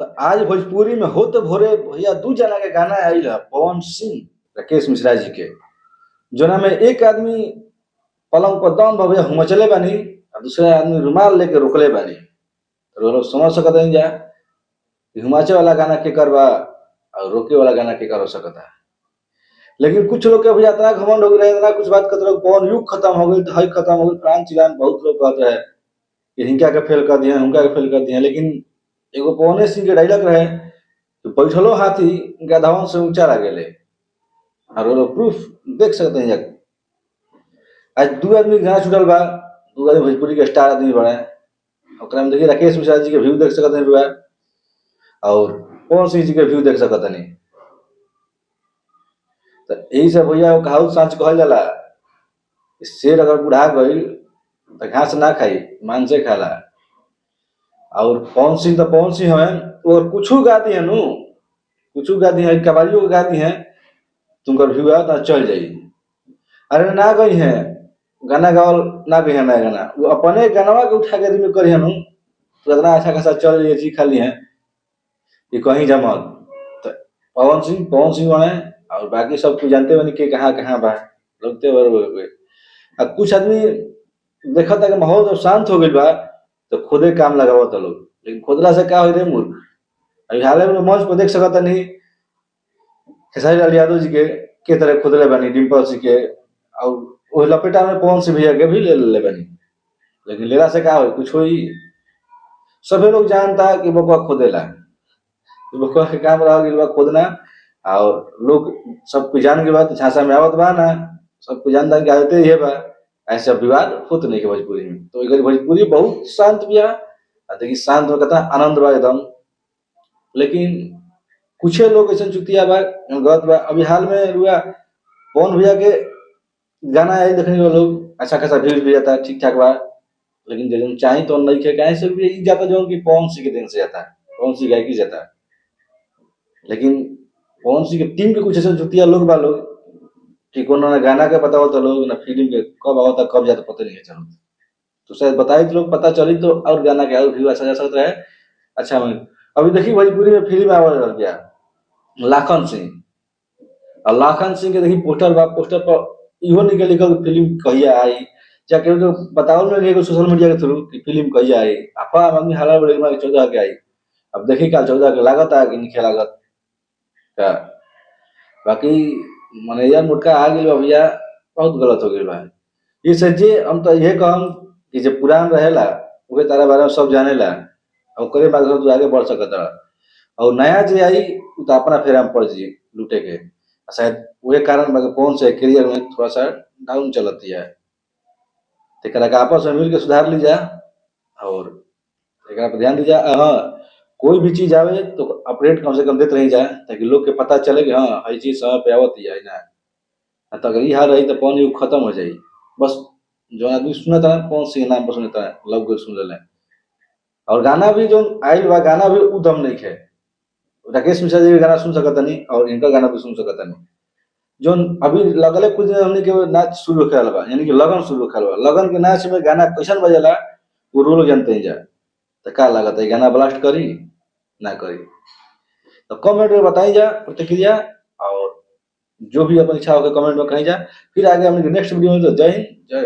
तो आज भोजपुरी में होते भोरे भैया दू जना के गाना आयल है, पवन सिंह राकेश मिश्रा जी के, जोना में एक आदमी पलंग पर दम भैया हुमचले बानी और दूसरे आदमी रुमाल लेके रोकले बानी। तो लोग समझ सकत हैं जा कि हुमाचे वाला गाना के करवा और रोके वाला गाना के कर हो सकता है। लेकिन कुछ लोग के भैया इतना घमंड हो गया, इतना कुछ बात करते रहो, पवन युग खत्म हो गई, हई खत्म हो गई, प्राण चिलान बहुत लोग कहते हैं कि हिंका के फेल कर दिए, हुंका के फेल कर दिए। लेकिन एगो पवने सिंह के डायलॉग रहे कि बैठलो हाथी गधवन से ऊंचा लागेले, और वो प्रूफ देख सकते हैं। आज दू आदमी के गाना छूटल बा, दू आदमी भोजपुरी के स्टार आदमी बड़े, ओकरा में देखिए राकेश मिश्रा जी के व्यू देख सकते हैं रुआ, और पवन सिंह जी के व्यू देख सकते नहीं। तो यही से भैया कहावत सांच कहल जाला, शेर अगर बुढ़ा गई तो घास ना खाई, मांसे खाला। और पवन सिंह तो पवन सिंह है, और कुछ गा दी है नु, कुछ गा दी है, कबालियों को गा दी है, तुमकर व्यू है तो चल जाई। अरे ना गई है गाना गावल, ना गई है नया गाना, वो अपने गानवा के उठा के आदमी करी है नु, तो इतना अच्छा खासा चल रही जी खाली है कि कहीं जमल। तो पवन सिंह बने, और बाकी सब कुछ जानते बनी के कहाँ कहाँ बा, लगते बराबर। अब कुछ आदमी देखा था कि माहौल जब शांत हो गई बा तो खुदे काम लगावत था लोग, लेकिन खुदला से क्या हो रे मूर्ख। अभी हाल में मंच पर देख सकता नहीं खेसारी लाल यादव जी के तरह खुदले बनी, डिम्पल जी के, और वो लपेटा में पवन सिंह भैया के भी ले बनी। लेकिन लेला से क्या हो, कुछ हुई सभी लोग जानता कि बकुआ खोदेला, बकुआ के काम रह गई खोदना, और लोग सब कुछ जान गए तो झांसा में आवत बा ना, सब कुछ जानता कि आदते ये बा, ऐसे विवाद होते नहीं के भोजपुरी में। तो इधर भोजपुरी बहुत शांत बिया, देखिए शांत में कहता आनंद बा एकदम। लेकिन कुछ लोग ऐसा चुतिया बा, गलत बा। अभी हाल में रुआ पवन भैया के गाना है देखने वाले लोग, अच्छा खासा भीड़ भी जाता है, ठीक ठाक बा। लेकिन जब चाहे तो नहीं खे कहीं से भी जाता जो कि पवन सिंह के दिन से जाता है, पवन सिंह गायकी जाता है। लेकिन पवन सिंह के टीम के कुछ ऐसे चुतिया लोग बा लोग कि उन्होंने गाना के पता होता लोग ना, फिल्म के कब आवता कब जाता पता नहीं चलता। तो शायद बताई तो लोग पता चली तो और गाना के और व्यू अच्छा जा सकता है। अच्छा मैं अभी देखिए भोजपुरी में फिल्म आवाज गया लाखन सिंह, और लाखन सिंह के देखिए पोस्टर बा, पोस्टर पर इहो निकल लिखल फिल्म कहिया आई, जाके तो बताओ ना एगो सोशल मीडिया के थ्रू कि फिल्म कहिया आई। आपा आदमी हाला बड़े में 14 के आई, अब देखिए कल 14 के लागत है कि नहीं लागत का। बाकी मैनेजर मुटका आ गई भैया, बहुत गलत हो गई बा। ये सज्जे हम तो ये कहम कि जब पुरान रहेला उहे तारा बारे में सब जानेला, और करे बाद तू आगे बढ़ सकता। और नया जे आई उ तो अपना फेरा में पड़ जी लूटे के, शायद वही कारण बा कौन से करियर में थोड़ा सा डाउन चलती है। तेकरा के आपस में मिल के सुधार ली जा, और एकरा पर ध्यान दी जा। हाँ, कोई भी चीज आवे तो अपडेट कम से कम देते रही जाए, ताकि लोग के पता चले कि हाँ हई चीज समय पे आवत है ना। तो अगर ये हाल रही तो पवन युग खत्म हो जाई। बस जो आदमी सुनता है पवन सिंह नाम पर सुनता है, लव को सुन ले। और गाना भी जो आयल बा गाना भी उदम नहीं है, राकेश मिश्रा जी का गाना सुन सकता नहीं, और इनका गाना भी सुन सकता नहीं। जो अभी लगले कुछ दिन हमने के नाच शुरू होखे बा, यानी कि लगन शुरू होखे बा, लगन के नाच में गाना कैसन बजेला वो रोल जानते हैं जा। तो का लागत है गाना ब्लास्ट करी ना करी। तो कमेंट में बताई जा प्रतिक्रिया, और जो भी अपन इच्छा होगा कमेंट में कहीं जा। फिर आगे हम नेक्स्ट वीडियो में। जय हिंद, जय